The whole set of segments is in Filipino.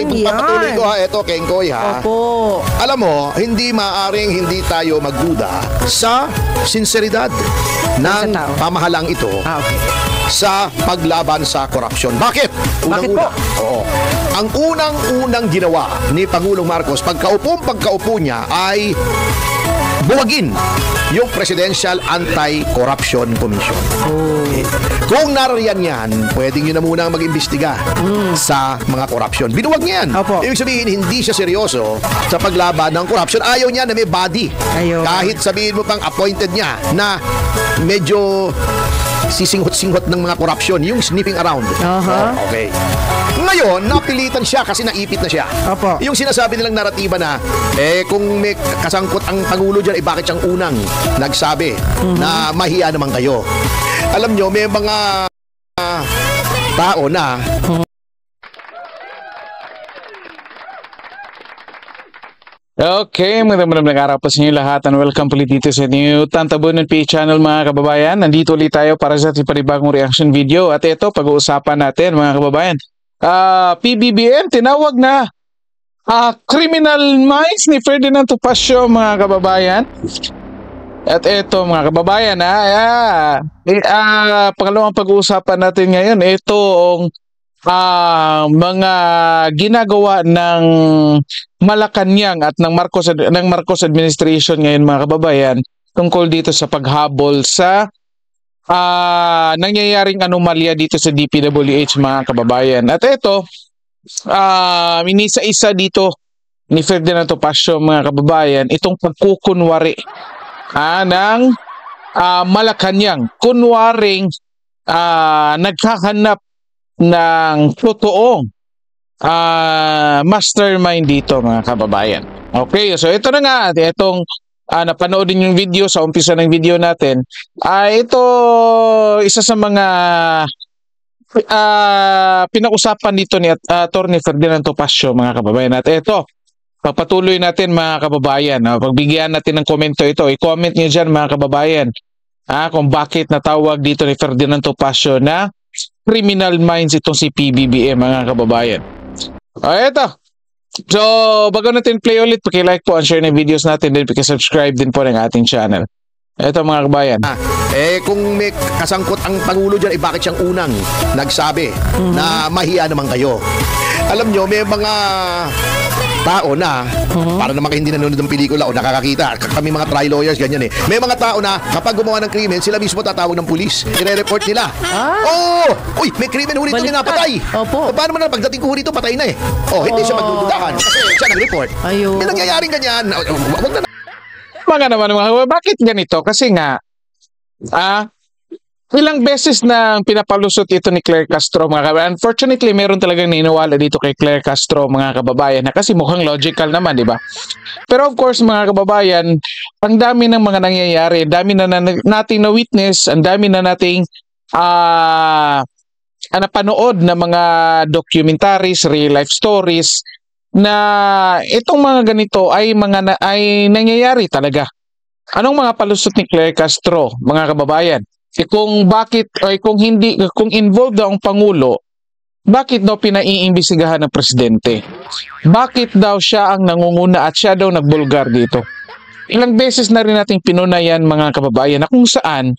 papatuloy ko ha. Ito, Kengkoy ha. Opo. Alam mo, hindi maaring hindi tayo magduda sa sinseridad ng pamahalang ito sa paglaban sa korupsyon. Bakit? Bakit po? Oo. Ang unang-unang ginawa ni Pangulong Marcos pagkaupo niya ay buwagin yung Presidential Anti-Corruption Commission. Okay. Kung narariyan yan, pwedeng yun na muna mag-imbestiga sa mga korupsyon. Binuwag niya yan. Ibig sabihin, hindi siya seryoso sa paglaban ng korupsyon. Ayaw niya na may body. Kahit sabihin mo pang appointed niya na medyo sisinghot-singhot ng mga korupsyon, yung sniffing around. Okay. Ngayon, napilitan siya kasi naipit na siya. Yung sinasabi nilang naratiba na, kung may kasangkot ang Pangulo dyan, bakit siyang unang nagsabi na mahiya naman kayo? Alam nyo, may mga tao na Okay, magandang araw po sa inyo lahat and welcome po ulit dito sa new Tantabunan P channel mga kababayan. Nandito ulit tayo para sa ating panibagong reaction video at ito pag-uusapan natin mga kababayan. PBBM tinawag na criminal minds ni Ferdinand Topacio mga kababayan. At ito mga kababayan pangalawang pag-uusapan natin ngayon itong mga ginagawa ng Malacanang at ng Marcos administration ngayon mga kababayan tungkol dito sa paghabol sa nangyayaring anomalya dito sa DPWH mga kababayan. At ito minisa-isa dito ni Ferdinand Topacio mga kababayan itong pagkukunwari ng Malacanang, kunwaring naghahanap ng totoong mastermind dito mga kababayan. Okay, so ito na nga, itong napanood din yung video sa umpisa ng video natin. Ito isa sa mga pinag-usapan dito ni Attorney Ferdinand Topacio mga kababayan. At ito, pagpatuloy natin mga kababayan. Pagbigyan natin ng komento ito. I-comment nyo dyan mga kababayan kung bakit natawag dito ni Ferdinand Topacio na criminal minds itong si PBBM mga kababayan. Ito. So, bago natin play ulit, paki-like po and share ng videos natin din, paki-subscribe din po ng ating channel. Ito mga kababayan. Kung may kasangkot ang Pangulo dyan, bakit siyang unang nagsabi na mahiya naman kayo? Alam nyo, may mga tao na, para naman kayo hindi nanonood ng pelikula o nakakakita, kami mga trial lawyers, ganyan may mga tao na kapag gumawa ng krimen, sila mismo tatawag ng pulis, i-report nila. Uy, may krimen huli ito napatay. Paano man na pagdating ko huli ito, patay na hindi siya magdududahan kasi siya nag-report. May nangyayaring ganyan. Wag na mga naman bakit ganito? Kasi nga ilang beses na pinapalusot ito ni Claire Castro mga kababayan. Unfortunately, meron talagang niniwala dito kay Claire Castro mga kababayan kasi mukhang logical naman, di ba? Pero of course mga kababayan, ang dami ng mga nangyayari, ang dami na nating na witness, ang dami na nating napanood na mga documentaries, real life stories na itong mga ganito ay nangyayari talaga. Anong mga palusot ni Claire Castro mga kababayan? Kung involved daw ang Pangulo, bakit daw pinaiimbestigahan ng Presidente? Bakit daw siya ang nangunguna at siya daw nagbulgar dito? Ilang beses na rin nating pinunayan mga kababayan na kung saan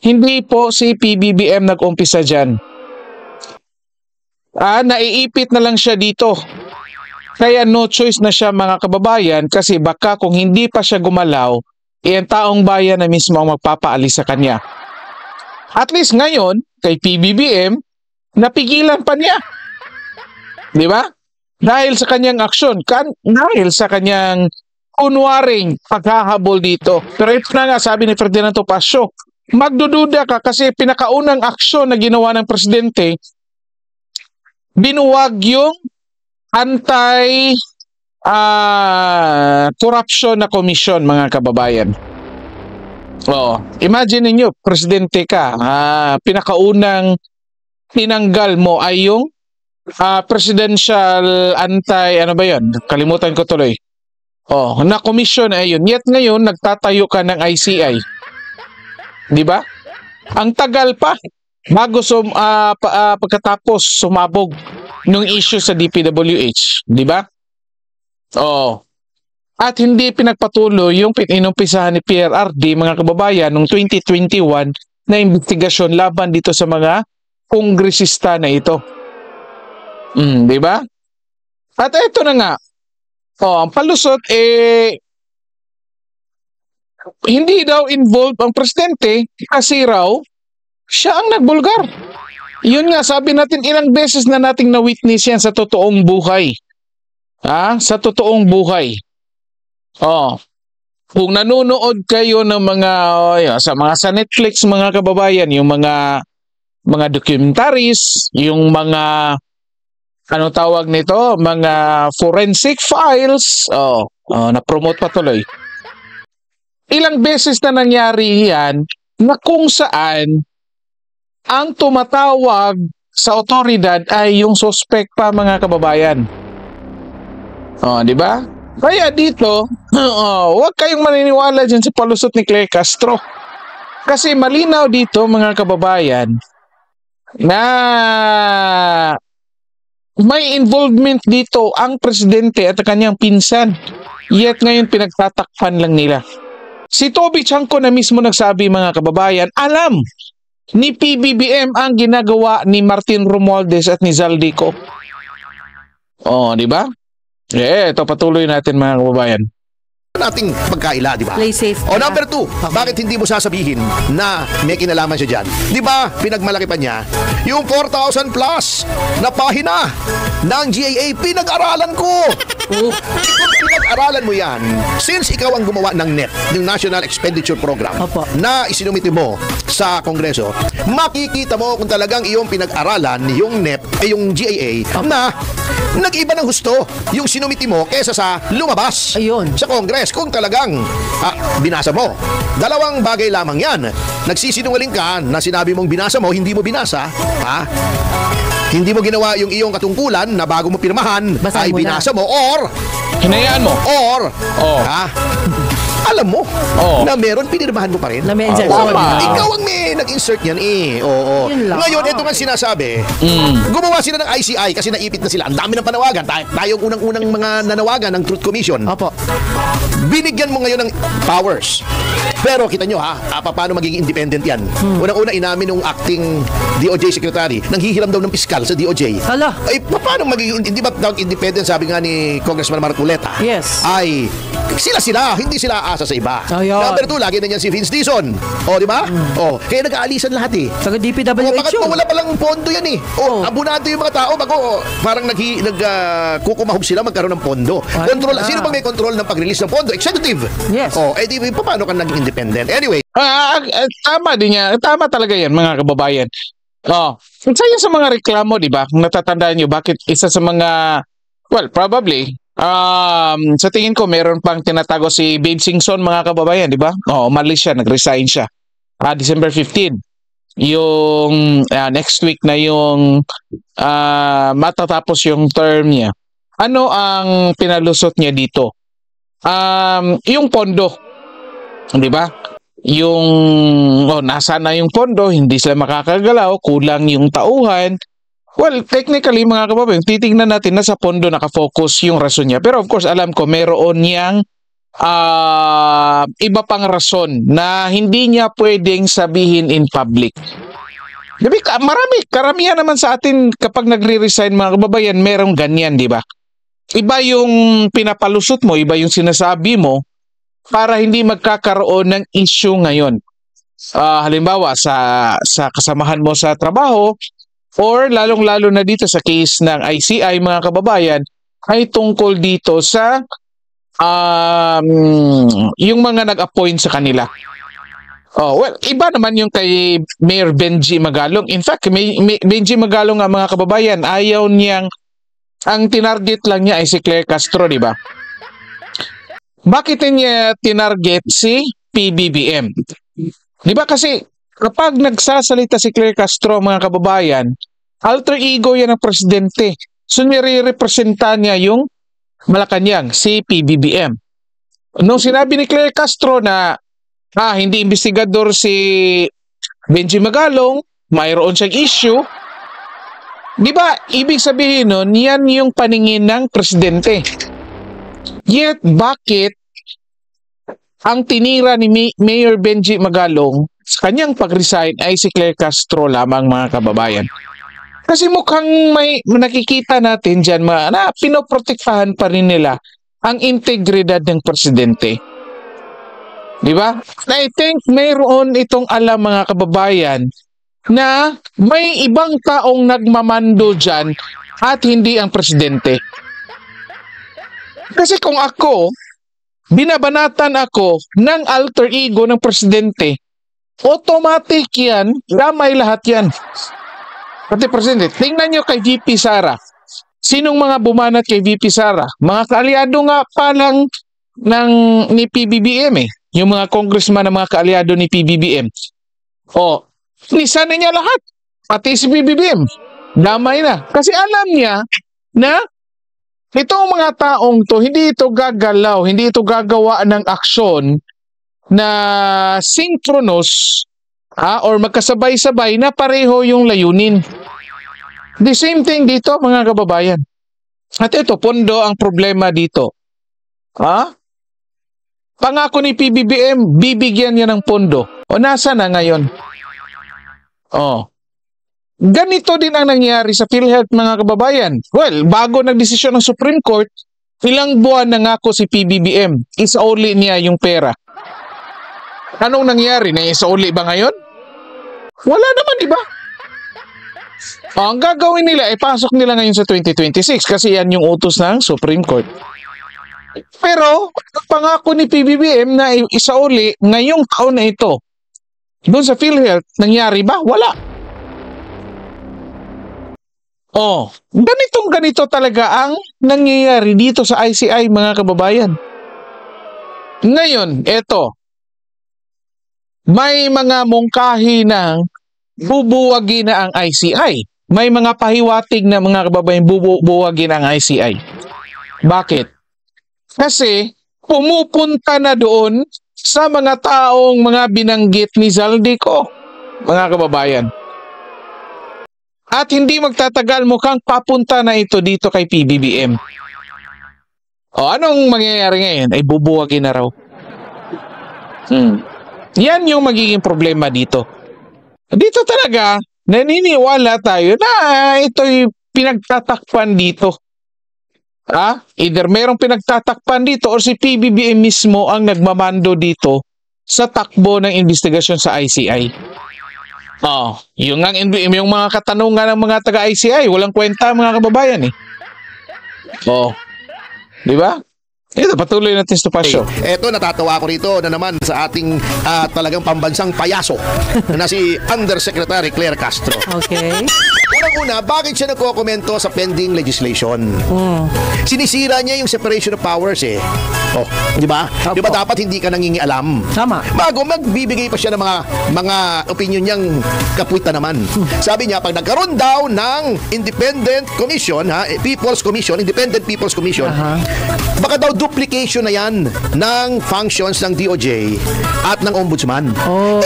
hindi po si PBBM nag-umpisa dyan. Naiipit na lang siya dito. Kaya no choice na siya mga kababayan kasi baka kung hindi pa siya gumalaw, ang taong bayan na mismo ang magpapaalis sa kanya. At least ngayon, kay PBBM, napigilan pa niya. Di ba? Dahil sa kanyang aksyon, dahil sa kanyang kunwaring paghahabol dito. Pero ito na nga, sabi ni Ferdinand Topacio, magdududa ka kasi pinakaunang aksyon na ginawa ng Presidente, binuwag yung corruption na komisyon mga kababayan. Imagine niyo, presidente ka, pinakaunang tinanggal mo ay yung presidential kalimutan ko tuloy. Na komisyon ay yun. Yet ngayon nagtatayo ka ng ICI. Di ba? Ang tagal pa. bago pagkatapos sumabog nung issue sa DPWH, di ba? Oo. At hindi pinagpatuloy yung inumpisahan ni PRRD, mga kababayan, noong 2021 na investigasyon laban dito sa mga kongresista na ito. Di ba? At ito na nga. Ang palusot hindi daw involved ang presidente kasi raw siya ang nagbulgar. Yun nga, sabi natin ilang beses na nating na-witness yan sa totoong buhay. Sa totoong buhay. Kung nanonood kayo ng sa Netflix, mga kababayan, yung mga documentaries, yung mga tawag nito, mga forensic files, na-promote pa tuloy. Ilang beses na nangyari yan na kung saan ang tumatawag sa otoridad ay yung suspect pa, mga kababayan. Di ba? Kaya dito, huwag kayong maniniwala dyan sa palusot ni Claire Castro. Kasi malinaw dito, mga kababayan, na may involvement dito ang presidente at kanyang pinsan. Yet ngayon pinagtatakpan lang nila. Si Toby Chanco na mismo nagsabi, mga kababayan, alam ni PBBM ang ginagawa ni Martin Romualdez at ni Zaldico. Di ba? Ito patuloy natin, mga kababayan. Nating pagkaila, di ba? Play safe. Number 2, bakit hindi mo sasabihin na may kinalaman siya dyan? Di ba, pinagmalaki pa niya yung 4,000 plus na pahina ng GAA, pinag-aralan ko. Kung pinag-aralan mo yan, since ikaw ang gumawa ng NEP, yung National Expenditure Program, na isinumite mo sa Kongreso, makikita mo kung talagang iyong pinag-aralan yung NEP, yung GAA, na nag-iba ng husto yung sinumiti mo kesa sa lumabas sa Congress. Kung talagang binasa mo, dalawang bagay lamang yan. Nagsisinungaling ka na sinabi mong binasa mo, hindi mo binasa, hindi mo ginawa yung iyong katungkulan na bago mo pirmahan ay binasa mo, or hinayaan mo, or alam mo na meron, pinirmahan mo pa rin. Na may ikaw ang may nag-insert yan Ngayon, ito nga sinasabi, gumawa sila ng ICI kasi naipit na sila. Ang dami ng panawagan. Tayong unang-unang mga nanawagan ng Truth Commission. Binigyan mo ngayon ng powers. Pero kita nyo paano magiging independent yan? Unang-una, inamin ng acting DOJ secretary, nanghihiram daw ng piskal sa DOJ. Ay, paano magiging, hindi ba independent, sabi nga ni Congressman Marcoleta? Yes. Ay, sila, hindi sila asa sa iba. Number 2, lagi na yan si Vince Dizon. Di ba? Kaya nag-aalisan lahat Sa DPWH. Bakit wala palang pondo yan abunado yung mga tao bago parang kukumahog sila magkaroon ng pondo. Sino bang may control ng pag-release ng pondo? Executive. Yes. Di paano ka naging independent? Anyway. Tama din yan. Tama talaga yan, mga kababayan. Isa sa mga reklamo, di ba? Kung natatandaan nyo, bakit isa sa mga, probably, sa tingin ko, meron pang tinatago si Babe Singson, mga kababayan, di ba? Umalis siya, nag-resign siya. December 15. Yung next week na yung matatapos yung term niya. Ano ang pinalusot niya dito? Yung pondo. Di ba? Yung nasa na yung pondo, hindi sila makakagalaw, kulang yung tauhan. Well, technically, mga kababayan, titingnan natin na sa pondo nakafocus yung rason niya. Pero of course, alam ko meron niyang iba pang rason na hindi niya pwedeng sabihin in public. Karamihan naman sa atin kapag nagre-resign, mga kababayan, merong ganyan, di ba? Iba yung pinapalusot mo, iba yung sinasabi mo para hindi magkakaroon ng issue ngayon. Halimbawa, sa kasamahan mo sa trabaho, or lalong-lalo na dito sa case ng ICI, mga kababayan, ay tungkol dito sa yung mga nag-appoint sa kanila. Iba naman yung kay Mayor Benji Magalong. In fact, Benji Magalong nga, mga kababayan, ayaw niyang, ang tinarget lang niya ay si Claire Castro, di ba? Bakit niya tinarget si PBBM? Di ba kasi kapag nagsasalita si Claire Castro, mga kababayan, alter ego yan ng presidente. So nire-representa niya yung Malacanang, si PBBM. Nung sinabi ni Claire Castro na hindi investigador si Benji Magalong, mayroon siyang issue. Di ba, ibig sabihin nun, yan yung paningin ng presidente. Yet, bakit ang tinira ni Mayor Benji Magalong sa kanyang pag-resign ay si Claire Castro lamang, mga kababayan? Kasi mukhang may nakikita natin dyan na pinoprotektahan pa rin nila ang integridad ng presidente. Di ba? I think mayroon itong alam, mga kababayan, na may ibang taong nagmamando dyan at hindi ang presidente. Kasi kung ako, binabanatan ako ng alter ego ng presidente, automatic yan, damay lahat yan. Pati presidente, tingnan nyo kay VP Sara. Sinong mga bumanat kay VP Sara? Mga kaalyado nga pa lang ni PBBM eh. Yung mga congressman na mga kaalyado ni PBBM. O, nisan na niya lahat. Pati si PBBM. Damay na. Kasi alam niya na itong mga taong to, hindi ito gagalaw, hindi ito gagawa ng aksyon na synchronous or magkasabay-sabay na pareho yung layunin. The same thing dito, mga kababayan. At ito, pondo ang problema dito. Pangako ni PBBM, bibigyan niya ng pondo. O nasa na ngayon? Ganito din ang nangyari sa PhilHealth, mga kababayan. Well, bago nagdesisyon ng Supreme Court, ilang buwan na ngako si PBBM, isauli niya yung pera. Anong nangyari? Naisauli ba ngayon? Wala naman, di ba? Ang gagawin nila, pasok nila ngayon sa 2026 kasi yan yung utos ng Supreme Court. Pero, pangako ni PBBM na isauli ngayong taon na ito, doon sa PhilHealth, nangyari ba? Wala. Ganito talaga ang nangyayari dito sa ICI, mga kababayan. Ngayon, eto, may mga mungkahi na bubuwagi na ang ICI. May mga pahiwatig na, mga kababayan, bubuwagi na ang ICI. Bakit? Kasi pumupunta na doon sa mga taong mga binanggit ni Zaldico, mga kababayan. At hindi magtatagal, mukhang papunta na ito dito kay PBBM. Anong mangyayari ngayon? Ay bubuwagin na raw. Yan yung magiging problema dito. Dito talaga, naniniwala tayo na ito'y pinagtatakpan dito. Either merong pinagtatakpan dito or si PBBM mismo ang nagmamando dito sa takbo ng investigasyon sa ICI. Yung mga katanungan ng mga taga-ICI, walang kwenta, mga kababayan eh. Di ba? Ito, patuloy natin sa pasyo. Ito, natatawa ko rito na naman sa ating talagang pambansang payaso na si Undersecretary Claire Castro. Okay. Unang-una, bakit siya nagkokomento sa pending legislation? Sinisira niya yung separation of powers eh. Di ba? Di ba dapat hindi ka nangingialam? Tama. Bago magbibigay pa siya ng mga opinion niyang kapuita naman. Sabi niya, pag nagkaroon daw ng independent commission, independent people's commission, baka daw duplication na yan ng functions ng DOJ at ng ombudsman.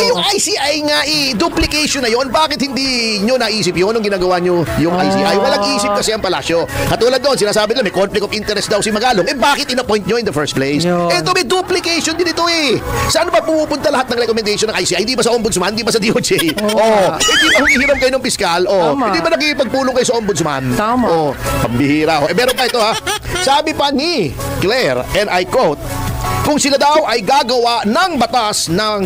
Yung ICI nga duplication na yon. Bakit hindi nyo naisip yun nung ginagawa nyo yung ICI? Walang isip kasi ang palasyo. Katulad doon, sinasabi nila may conflict of interest daw si Magalong. Bakit in-appoint nyo in the first place? Ito may duplication din ito eh. Saan ba pupunta lahat ng recommendation ng ICI? Hindi ba sa ombudsman? Hindi ba sa DOJ? Hindi ba humihiram kayo ng piskal? Hindi ba nakikipagpulong kayo sa ombudsman? Tama. Pambihira. Meron pa ito Sabi pa ni Claire, and I quote, kung sila daw ay gagawa ng batas na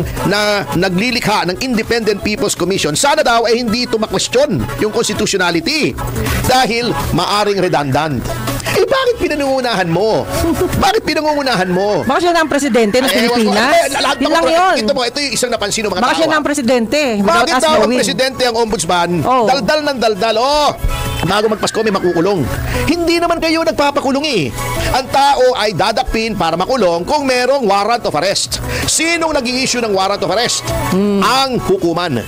naglilikha ng Independent People's Commission, sana daw ay hindi ito makwestiyon yung constitutionality dahil maaring redundant. Bakit pinangungunahan mo? Bakit pinangungunahan mo? Baka siya na ang presidente ng Pilipinas. Yun lang yun. Ito yung isang napansin ng mga tao. Baka siya na ang presidente. Bakit daw ang presidente ang ombudsman? Daldal ng daldal. Bago magpasko may makukulong. Hindi naman kayo nagpapakulong eh. Ang tao ay dadakpin para makulong kung merong warrant of arrest. Sinong nag-i-issue ng warrant of arrest? Ang hukuman.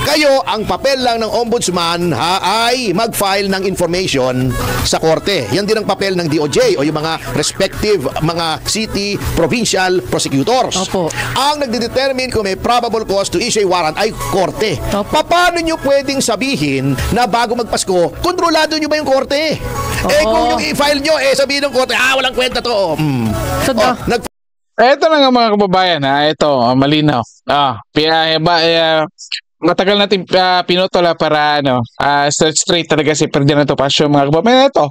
Kayo, ang papel lang ng ombudsman ay mag-file ng information sa korte. Yan din ang papel ng DOJ o yung mga respective mga city, provincial prosecutors. Opo. Ang nagdedetermine kung may probable cause to issue a warrant ay korte. Opo. Paano nyo pwedeng sabihin na bago magpasko, kontrolado nyo ba yung korte? Kung yung i-file nyo, sabihin ng korte, walang kwenta to. So, Ito na nga mga kababayan, ito, malinaw. Matagal natin pinutola para straight talaga si Ferdinando Pasio, mga kababayan. Ito,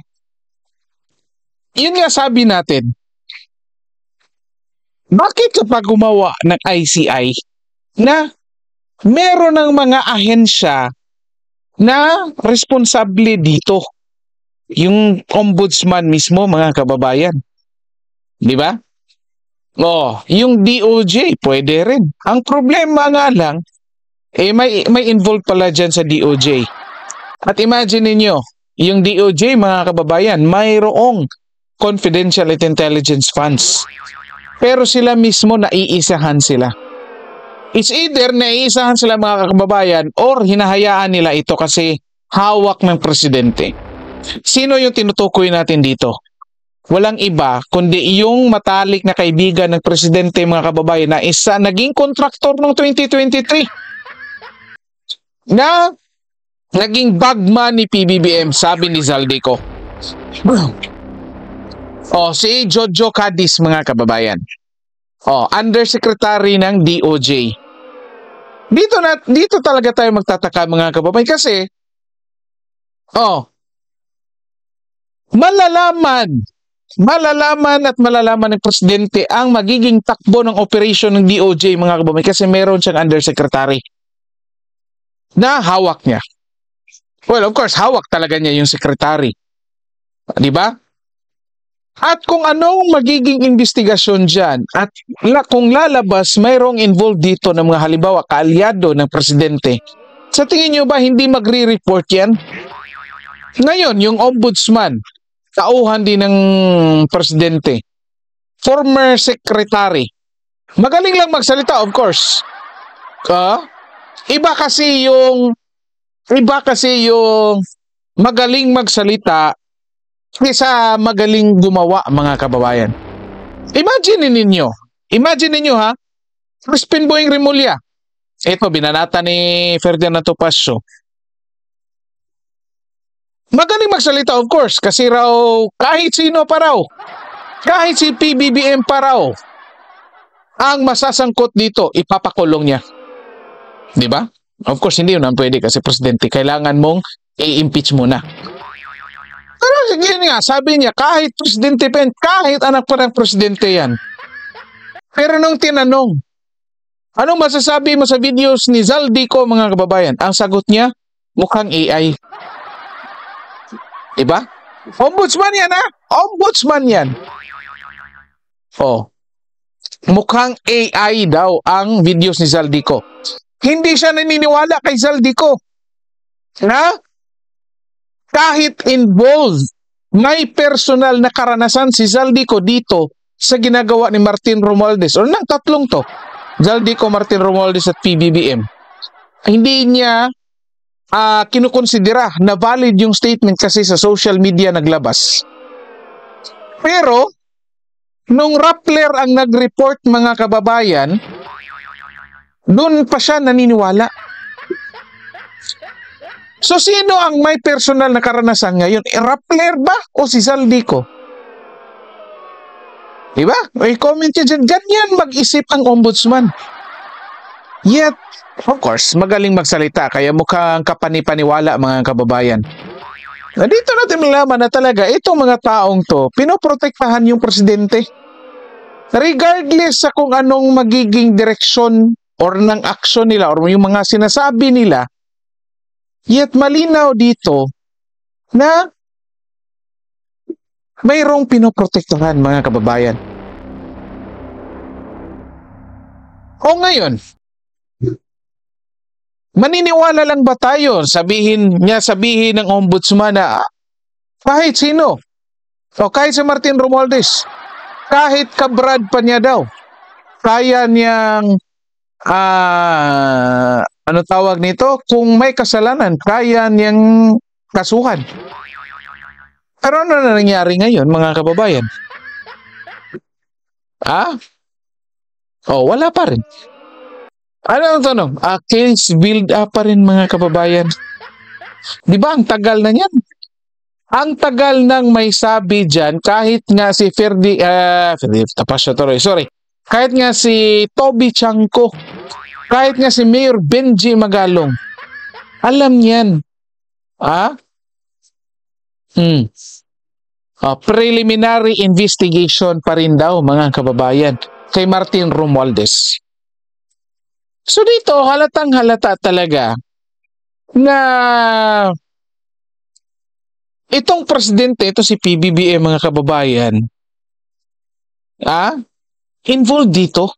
yun nga sabi natin, bakit kapag gumawa ng ICI na meron ng mga ahensya na responsable dito, yung ombudsman mismo, mga kababayan, di ba? Yung DOJ pwede rin. Ang problema nga lang, may involved pala dyan sa DOJ. At imagine niyo, yung DOJ, mga kababayan, mayroong confidential intelligence funds. Pero sila mismo naiisahan sila. It's either naiisahan sila, mga kababayan, or hinahayaan nila ito kasi hawak ng presidente. Sino yung tinutukoy natin dito? Walang iba kundi yung matalik na kaibigan ng presidente, mga kababayan, na naging kontraktor noong 2023 na naging bagman ni PBBM, sabi ni Zaldico. Si Jojo Cadiz, mga kababayan. Undersecretary ng DOJ. Dito talaga tayo magtataka, mga kababayan, kasi malalaman ng presidente ang magiging takbo ng operation ng DOJ, mga kababayan, kasi meron siyang undersecretary na hawak niya. Well, of course, hawak talaga niya yung secretary. Di ba? At kung anong magiging investigasyon dyan, at kung lalabas mayroong involved dito ng mga halimbawa kaalyado ng presidente, sa tingin nyo ba hindi magre-report yan? Ngayon, yung ombudsman, tauhan din ng presidente, former secretary, magaling lang magsalita, of course. Iba kasi yung magaling magsalita kaysa magaling gumawa, mga kababayan. Imagine ninyo ha, Crispin Boyeng Remulla. Ito, binanata ni Ferdinando Pasio. Magaling magsalita, of course, kasi raw kahit sino pa raw, kahit si PBBM pa raw, ang masasangkot dito, ipapakulong niya. Di ba? Of course, hindi yun ang pwede kasi presidente. Kailangan mong i-impeach muna. Pero sige nga, sabi niya, kahit presidente pa yan, kahit anak pa ng presidente yan. Pero nung tinanong, anong masasabi mo sa videos ni Zaldico, mga kababayan? Ang sagot niya, mukhang AI. Diba? Ombudsman yan, ha? Ombudsman yan. Mukhang AI daw ang videos ni Zaldico. Hindi siya naniniwala kay Zaldico na kahit involved, may personal na karanasan si Zaldico dito sa ginagawa ni Martin Romualdez o ng tatlong to, Zaldico, Martin Romualdez at PBBM. Hindi niya kinukonsidera na valid yung statement kasi sa social media naglabas. Pero nung Rappler ang nag-report, mga kababayan, doon pa siya naniniwala. So sino ang may personal na karanasan ngayon? Rappler ba o si Zaldico? Diba? May comment yun dyan. Ganyan mag-isip ang ombudsman. Yet, of course, magaling magsalita. Kaya mukhang kapanipaniwala, mga kababayan. Dito natin malaman na talaga itong mga taong to, pinoprotektahan yung presidente. Regardless sa kung anong magiging direksyon or ng aksyon nila or yung mga sinasabi nila, yet malinaw dito na mayroong pinoprotektahan, mga kababayan. O ngayon, maniniwala lang ba tayo? Sabihin ng ombudsman na kahit sino, o kahit si Martin Romualdez, kahit kabrad pa niya daw, kaya niyang ano tawag nito? Kung may kasalanan, kaya niyang kasuhan. Pero ano na nangyari ngayon, mga kababayan? Wala pa rin. Ano ang tanong? Case build up pa rin, mga kababayan. Di ba ang tagal na niyan? Ang tagal nang may sabi dyan, kahit nga si kahit nga si Toby Chanco, kahit nga si Mayor Benji Magalong, alam niyan. Preliminary investigation pa rin daw, mga kababayan, kay Martin Romualdez. So dito, halatang halata talaga na itong presidente, ito si PBBM, mga kababayan, involved dito.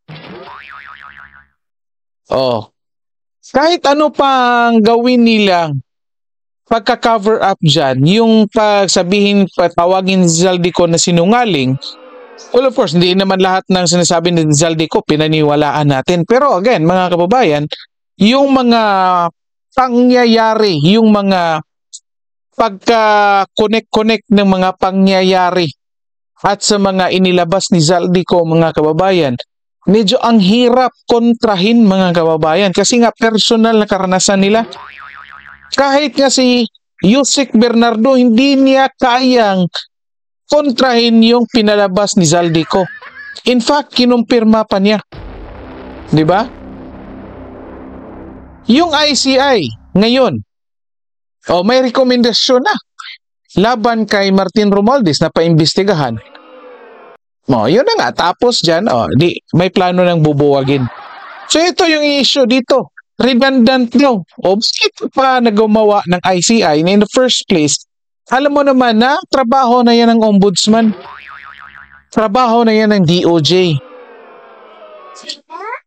Kahit ano pang gawin nilang pagka-cover up dyan, yung pagsabihin, patawagin si Zaldico na sinungaling, well, of course, hindi naman lahat ng sinasabi ni Zaldico pinaniwalaan natin. Pero again, mga kababayan, yung mga pangyayari, yung mga pagka-connect-connect ng mga pangyayari at sa mga inilabas ni Zaldico, mga kababayan, medyo ang hirap kontrahin, mga kababayan, kasi nga personal na karanasan nila. Kahit nga si Yusek Bernardo, hindi niya kayang kontrahin yung pinalabas ni Zaldico. In fact, kinumpirma pa niya. Di ba? Yung ICI ngayon, may rekomendasyon na laban kay Martin Romualdez na paimbestigahan. Yun na nga. Tapos dyan, may plano ng bubuwagin. So ito yung issue dito. Redundant daw. Bakit pa nagawa ng ICI na in the first place? Alam mo naman na trabaho na yan ng ombudsman. Trabaho na yan ng DOJ.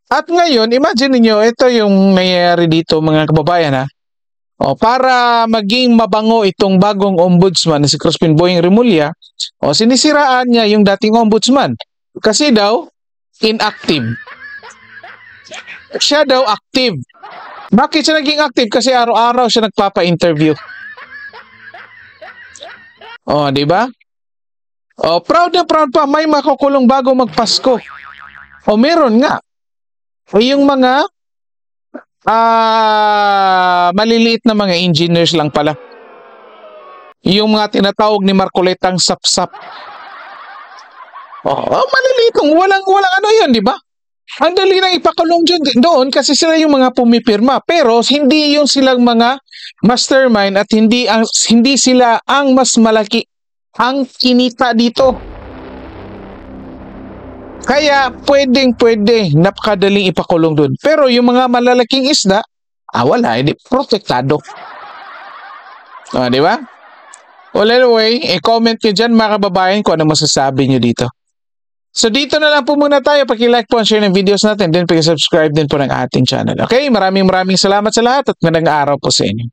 At ngayon, imagine niyo, ito yung nangyayari dito, mga kababayan, para maging mabango itong bagong ombudsman na si Crispin Boying Remulla, sinisiraan niya yung dating ombudsman. Kasi daw, inactive. Siya daw active. Bakit siya naging active? Kasi araw-araw siya nagpapa-interview. Di ba? Proud na proud pa, may makukulong bago magpasko. Meron nga. Yung mga maliliit na mga engineers lang pala. Yung mga tinatawag ni Marcoletang sapsap. Maliliit lang. Walang ano yun, di ba? Ang dali nang ipakulong doon kasi sila yung mga pumipirma. Pero hindi yung silang mga mastermind at hindi sila ang mas malaki ang kinita dito. Kaya pwede, napakadaling ipakulong doon. Pero yung mga malalaking isda, wala, hindi protektado. Di ba? Well, anyway, i-comment nyo dyan, mga kababayan, kung ano masasabi nyo dito. So dito na lang po muna tayo. Paki-like po and share ng videos natin. Then paki-subscribe din po ng ating channel. Okay? Maraming salamat sa lahat at magandang araw po sa inyo.